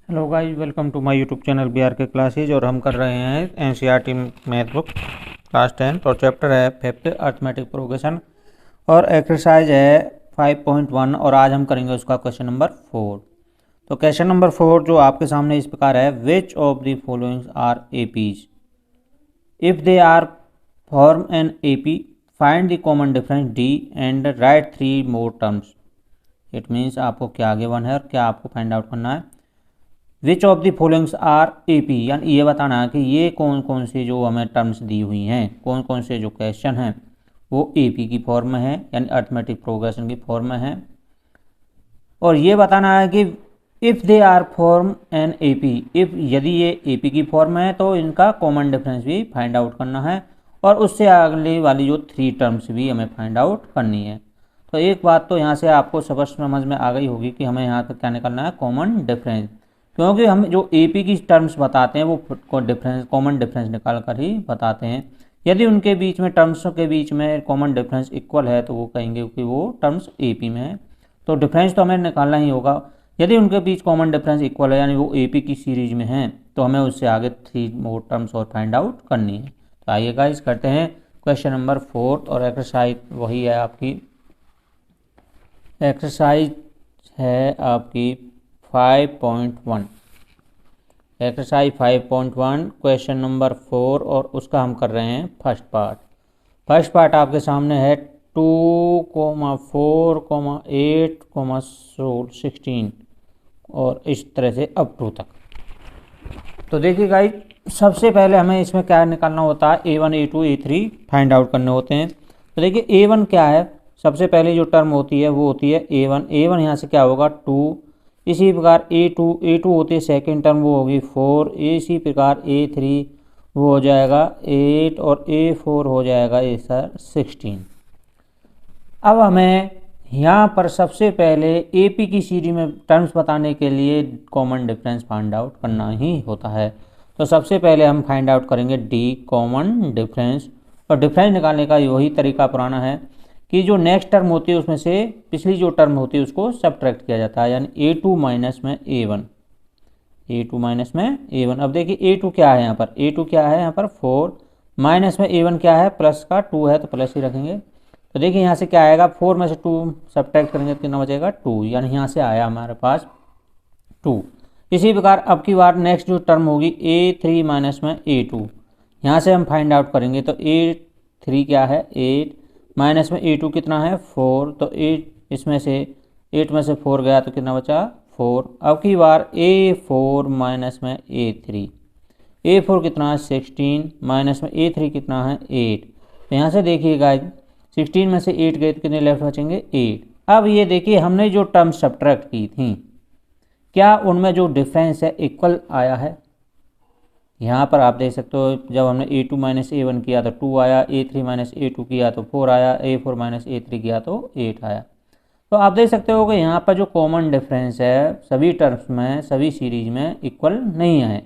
Hello guys, welcome to my YouTube channel B R K classes. और हम कर रहे हैं एनसीईआरटी मैथ बुक क्लास 10 और चैप्टर है फिफ्थ अर्थमेटिक प्रोग्रेशन और एक्सरसाइज है 5.1 और आज हम करेंगे उसका क्वेश्चन नंबर 4। तो क्वेश्चन नंबर 4 जो आपके सामने इस प्रकार है, which of the followings are APs if they are form an AP find the common difference D and write 3 more terms. It means आपको क्या गिवन है और क्या आपको फाइंड आउट करना है। Which of the followings are AP, यानी ये बताना है कि ये कौन कौन से जो हमें टर्म्स दी हुई हैं, कौन कौन से जो क्वेश्चन हैं वो एपी की फॉर्म में है, यानी अर्थमेटिक प्रोग्रेशन की फॉर्म में है। और ये बताना है कि if they are form an AP, if यदि ये एपी की फॉर्म में है तो इनका कॉमन डिफरेंस भी फाइंड आउट करना है और उससे अगली वाली जो 3 टर्म्स भी हमें फाइंड आउट करनी है। तो एक बात तो यहाँ से आपको स्पष्ट समझ में आ गई होगी कि हमें यहाँ पर क्या निकालना है, कॉमन डिफरेंस। क्योंकि हम जो एपी की टर्म्स बताते हैं वो डिफरेंस कॉमन डिफरेंस निकाल कर ही बताते हैं। यदि उनके बीच में टर्म्सों के बीच में कॉमन डिफरेंस इक्वल है तो वो कहेंगे कि वो टर्म्स एपी में है। तो डिफरेंस तो हमें निकालना ही होगा। यदि उनके बीच कॉमन डिफरेंस इक्वल है यानी वो एपी की सीरीज में है तो हमें उससे आगे 3 मोर टर्म्स और फाइंड आउट करनी है। तो आइए गाइस करते हैं क्वेश्चन नंबर 4 और एक्सरसाइज वही है आपकी, एक्सरसाइज है आपकी 5.1। एक्सरसाइज 5.1 क्वेश्चन नंबर 4 और उसका हम कर रहे हैं फर्स्ट पार्ट। फर्स्ट पार्ट आपके सामने है 2,4,8,16 और इस तरह से अप टू तक। तो देखिए गाइस, सबसे पहले हमें इसमें क्या निकालना होता है, A1 A2 A3 find out करने होते हैं। तो देखिए A1 क्या है, सबसे पहले जो टर्म होती है वो होती है A1। A1 यहाँ से क्या होगा 2। इसी प्रकार A2 होती है सेकेंड टर्म, वो होगी 4। इसी प्रकार A3 वो हो जाएगा 8 और A4 हो जाएगा सर 16। अब हमें यहाँ पर सबसे पहले एपी की सीरीज में टर्म्स बताने के लिए कॉमन डिफरेंस फाइंड आउट करना ही होता है। तो सबसे पहले हम फाइंड आउट करेंगे डी कॉमन डिफरेंस। और डिफरेंस निकालने का वही तरीका पुराना है कि जो नेक्स्ट टर्म होती है उसमें से पिछली जो टर्म होती है उसको सब्ट्रैक्ट किया जाता है, यानी A2 माइनस में A1, A2 माइनस में A1। अब देखिए A2 क्या है यहाँ पर, A2 क्या है यहाँ पर 4 माइनस में A1 क्या है, प्लस का 2 है तो प्लस ही रखेंगे। तो देखिए यहाँ से क्या आएगा, 4 में से 2 सब्ट्रैक्ट करेंगे तो कितना बचेगा 2, यानी यहाँ से आया हमारे पास 2। इसी प्रकार अब की बार नेक्स्ट जो टर्म होगी A3 माइनस में A2, यहाँ से हम फाइंड आउट करेंगे तो A3 क्या है 8 माइनस में A2 कितना है 4। तो 8 इसमें से 8 में से 4 गया तो कितना बचा 4। अब की बार A4 माइनस में A3, A4 कितना है 16 माइनस में A3 कितना है 8। तो यहाँ से देखिएगा 16 में से 8 गए तो कितने लेफ्ट बचेंगे 8। अब ये देखिए हमने जो टर्म सब्ट्रैक्ट की थी क्या उनमें जो डिफरेंस है इक्वल आया है। यहाँ पर आप देख सकते हो जब हमने A2 माइनस A1 किया तो 2 आया, A3 माइनस A2 किया तो 4 आया, A4 माइनस A3 किया तो 8 आया। तो आप देख सकते हो कि यहाँ पर जो कॉमन डिफरेंस है सभी टर्म्स में सभी सीरीज में इक्वल नहीं है।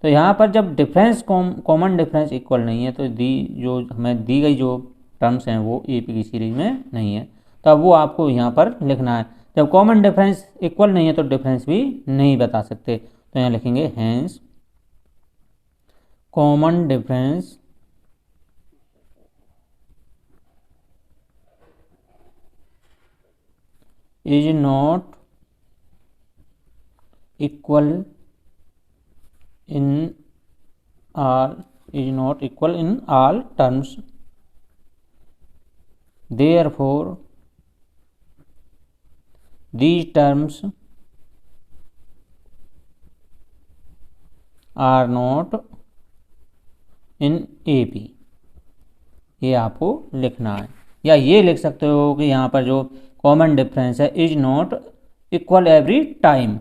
तो यहाँ पर जब डिफरेंस कॉमन डिफरेंस इक्वल नहीं है तो जो हमें दी गई जो टर्म्स हैं वो एपी की सीरीज में नहीं है। तो अब वो आपको यहाँ पर लिखना है। जब कॉमन डिफरेंस इक्वल नहीं है तो डिफरेंस भी नहीं बता सकते। तो यहाँ लिखेंगे hence common difference is not equal in all terms, therefore these terms are not in AP। ये आपको लिखना है, या ये लिख सकते हो कि यहाँ पर जो कॉमन डिफरेंस है is not equal every time,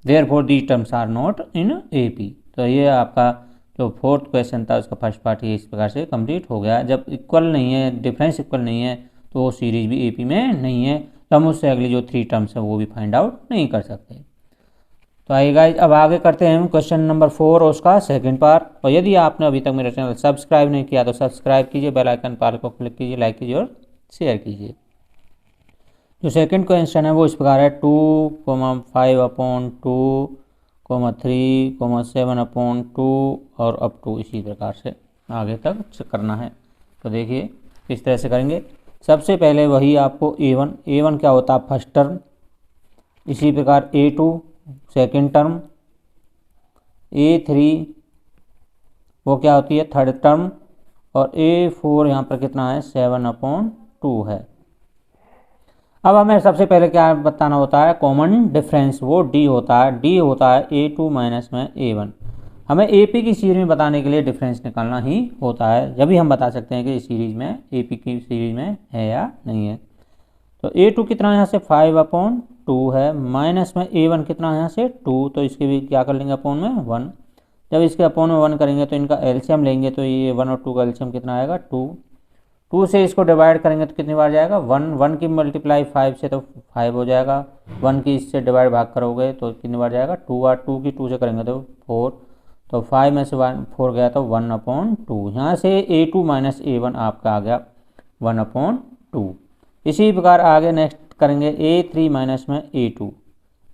therefore these terms are not in AP। तो ये आपका जो फोर्थ क्वेश्चन था उसका फर्स्ट पार्ट ये इस प्रकार से कंप्लीट हो गया। जब इक्वल नहीं है, डिफरेंस इक्वल नहीं है तो वो सीरीज भी एपी में नहीं है, तो हम उससे अगली जो 3 टर्म्स है वो भी फाइंड आउट नहीं कर सकते। तो आइए गाइस अब आगे करते हैं क्वेश्चन नंबर 4 और उसका सेकंड पार्ट। और यदि आपने अभी तक मेरा चैनल सब्सक्राइब नहीं किया तो सब्सक्राइब कीजिए, बेल आइकन पर को क्लिक कीजिए, लाइक कीजिए और शेयर कीजिए। जो सेकंड क्वेश्चन है वो इस प्रकार है 2,5/2, 3,7/2 और अप टू इसी प्रकार से आगे तक करना है। तो देखिए किस तरह से करेंगे। सबसे पहले वही आपको A1 क्या होता है फर्स्ट टर्म, इसी प्रकार A2 सेकंड टर्म, A3 वो क्या होती है थर्ड टर्म, और A4 यहाँ पर कितना है 7/2 है। अब हमें सबसे पहले क्या बताना होता है कॉमन डिफरेंस, वो D होता है, D होता है A2 माइनस में A1। हमें AP की सीरीज में बताने के लिए डिफरेंस निकालना ही होता है, जब भी हम बता सकते हैं कि इस सीरीज में AP की सीरीज में है या नहीं है। तो A2 कितना यहाँ से 5/2 है, माइनस में A1 कितना यहाँ से 2, तो इसके भी क्या कर लेंगे अपोन में 1। जब इसके अपोन में 1 करेंगे तो इनका एलसीएम लेंगे, तो ये 1 और 2 का एलसीएम कितना आएगा 2 से इसको डिवाइड करेंगे तो कितनी बार जाएगा 1 की मल्टीप्लाई 5 से तो 5 हो जाएगा, 1 की इससे डिवाइड भाग करोगे तो कितनी बार जाएगा 2 बार, 2 की 2 से करेंगे तो 4, तो 5 में से 4 गया तो 1/2। यहाँ से A2 माइनस A1 आपका आ गया 1/2। इसी प्रकार आगे नेक्स्ट करेंगे A3 माइनस में A2।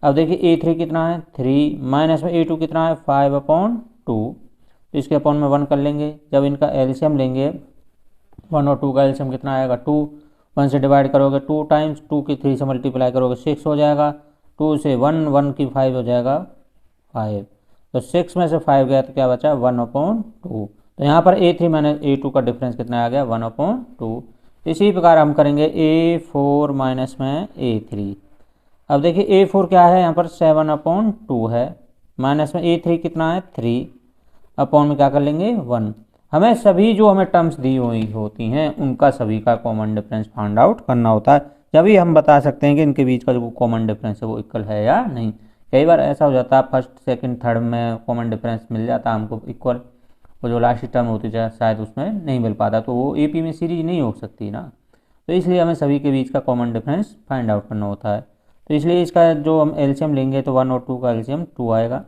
अब देखिए A3 कितना है 3, माइनस में A2 कितना है 5/2, तो इसके अपॉन में 1 कर लेंगे। जब इनका एलसीएम लेंगे 1 और 2 का एलसीएम कितना आएगा 2, 1 से डिवाइड करोगे 2 टाइम्स, 2 की 3 से मल्टीप्लाई करोगे 6 हो जाएगा, 2 से 1 की 5 हो जाएगा 5, तो 6 में से 5 गया तो क्या बचा 1/2। तो यहाँ पर A3 माइनस A2 का डिफरेंस कितना आ गया 1/2। इसी प्रकार हम करेंगे A4 माइनस में A3। अब देखिए A4 क्या है यहाँ पर 7/2 है, माइनस में A3 कितना है 3, अपॉन में क्या कर लेंगे 1। हमें सभी जो हमें टर्म्स दी हुई होती हैं उनका सभी का कॉमन डिफरेंस फाइंड आउट करना होता है, जब ही हम बता सकते हैं कि इनके बीच का जो कॉमन डिफरेंस है वो इक्वल है या नहीं। कई बार ऐसा हो जाता है फर्स्ट सेकंड थर्ड में कॉमन डिफरेंस मिल जाता है हमको इक्वल, वो जो लास्ट टर्म होती है शायद उसमें नहीं मिल पाता, तो वो AP में सीरीज नहीं हो सकती ना, तो इसलिए हमें सभी के बीच का कॉमन डिफरेंस फाइंड आउट करना होता है। तो इसलिए इसका जो हम एलसीएम लेंगे तो 1 और 2 का एलसीएम 2 आएगा,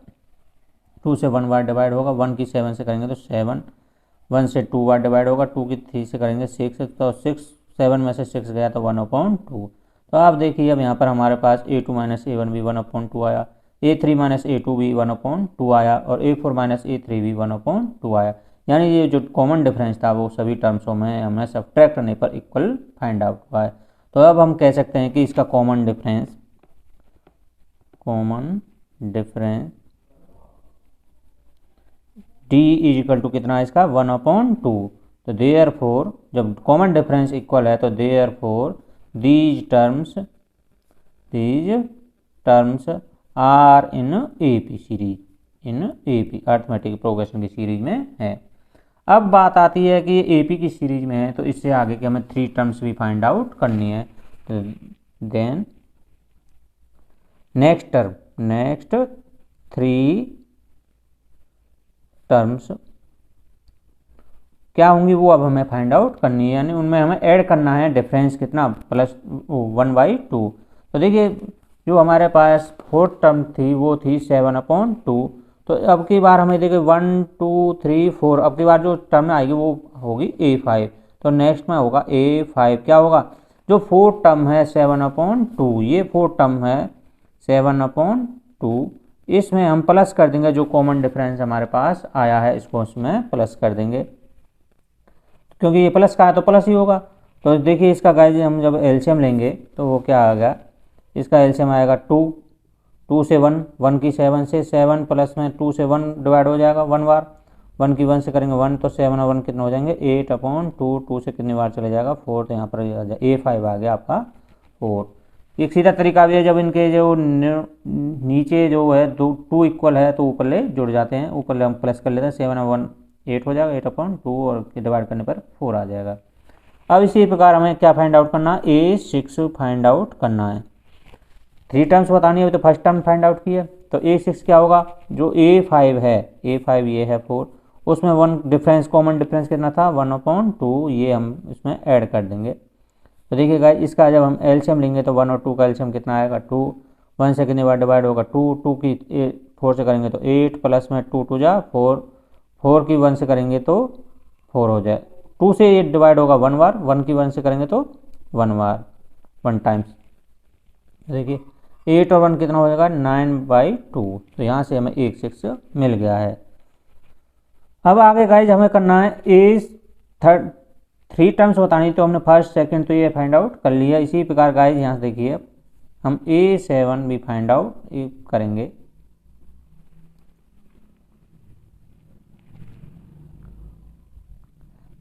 2 से 1 बार डिवाइड होगा, 1 की 7 से करेंगे तो 7, 1 से 2 बार डिवाइड होगा, 2 की 3 से करेंगे 6, तो 6 7 में से 6 गया तो 1/2। तो आप देखिए अब यहाँ पर हमारे पास A2 माइनस A1 भी 1/2 आया, A3 माइनस A2 भी 1/2 आया, और A4 माइनस A3 भी 1/2 आया। यानी ये जो कॉमन डिफरेंस था वो सभी टर्म्सों में हमें सब्ट्रैक्ट करने पर इक्वल फाइंड आउट हुआ है। तो अब हम कह सकते हैं कि इसका common difference D is equal to कितना है इसका 1/2। तो देयरफॉर जब कॉमन डिफरेंस इक्वल है तो therefore these terms are in AP series, in AP arithmetic progression की सीरीज में है। अब बात आती है कि AP की सीरीज में है तो इससे आगे के हमें 3 टर्म्स भी फाइंड आउट करनी है। तो देन नेक्स्ट 3 टर्म्स क्या होंगी वो अब हमें फाइंड आउट करनी है, यानी उनमें हमें ऐड करना है डिफरेंस कितना +1/2। तो देखिए जो हमारे पास 4th टर्म थी वो थी 7/2, तो अब की बार हमें देखिए 1 2 3 4, अब की बार जो टर्म आएगी वो होगी A5, तो नेक्स्ट में होगा A5 क्या होगा जो 4th टर्म है 7/2, ये 4th टर्म है 7/2, इसमें हम प्लस कर देंगे जो कॉमन डिफरेंस हमारे पास आया है इसको उसमें प्लस कर देंगे, क्योंकि ये प्लस का है तो प्लस ही होगा। तो देखिए इसका गाइस हम जब एलसीएम लेंगे तो वो क्या आ गया, इसका एलसीएम आएगा 2 से 1 की 7 से 7 प्लस में 2 से 1 डिवाइड हो जाएगा 1 बार, 1 की 1 से करेंगे 1, तो 7 और 1 कितने हो जाएंगे 8/2, 2 से कितनी बार चले जाएगा 4, तो यहाँ पर A5 आ गया आपका 4। एक सीधा तरीका भी है, जब इनके जो नीचे जो है 2 इक्वल है तो ऊपर ले जुड़ जाते हैं, ऊपर ले हम प्लस कर लेते हैं, 7 और 1 8 हो जाएगा, 8/2 और डिवाइड करने पर 4 आ जाएगा। अब इसी प्रकार हमें क्या फाइंड आउट करना है A6 फाइंड आउट करना है। 3 टर्म्स बतानी है, तो फर्स्ट टर्म फाइंड आउट की है, तो A6 क्या होगा जो A5 है, A5 ये है 4, उसमें 1 डिफरेंस कॉमन डिफरेंस कितना था 1/2, ये हम इसमें ऐड कर देंगे। तो देखिए गाइस इसका जब हम एलसीएम लेंगे तो 1 और 2 का एलसीएम कितना आएगा 2, 1 से कितनी बार डिवाइड होगा 2, 2 की 4 से करेंगे तो 8 प्लस में 2 2 जा 4, 4 की 1 से करेंगे तो 4 हो जाए, 2 से 8 डिवाइड होगा 1 बार, 1 की 1 से करेंगे तो 1 बार 1 टाइम्स, देखिए 8 और 1 कितना हो जाएगा 9/2, तो यहाँ से हमें 1 6 मिल गया है। अब आगे गाइज हमें करना है ए थर्ड 3 टर्म्स बतानी, तो हमने फर्स्ट सेकंड तो ये फाइंड आउट कर लिया। इसी प्रकार गाइज यहाँ से देखिए हम A7 भी फाइंड आउट करेंगे।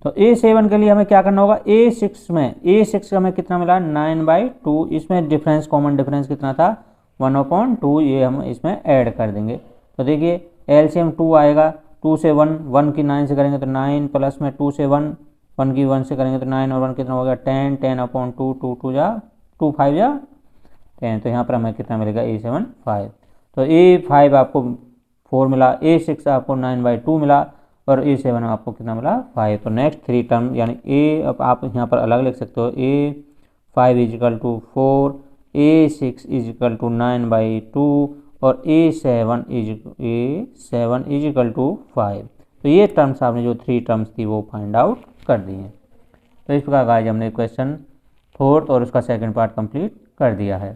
तो A7 के लिए हमें क्या करना होगा, A6 हमें कितना मिला 9/2, इसमें डिफरेंस कॉमन डिफरेंस कितना था 1/2, ये हम इसमें ऐड कर देंगे। तो देखिए एलसीएम 2 आएगा, 2 से 1, 1 की 9 से करेंगे तो 9 प्लस में 2 से 1, 1 की 1 से करेंगे तो 9 और 1 कितना हो गया 10, 10/2, 2 2 जा 2 5 जा 10, तो यहाँ पर हमें कितना मिलेगा A7 5। तो A5 आपको 4 मिला, A6 आपको 9/2 मिला और A7 आपको कितना मिला 5। तो नेक्स्ट 3 टर्म यानी अब आप यहाँ पर अलग लिख सकते हो, A5 is equal to 4, A6 is equal to 9/2 और A7 इजिकल टू 5। तो ये टर्म्स आपने जो 3 टर्म्स थी वो फाइंड आउट कर दी हैं। तो इस प्रकार गाइस हमने क्वेश्चन 4 और उसका सेकंड पार्ट कंप्लीट कर दिया है।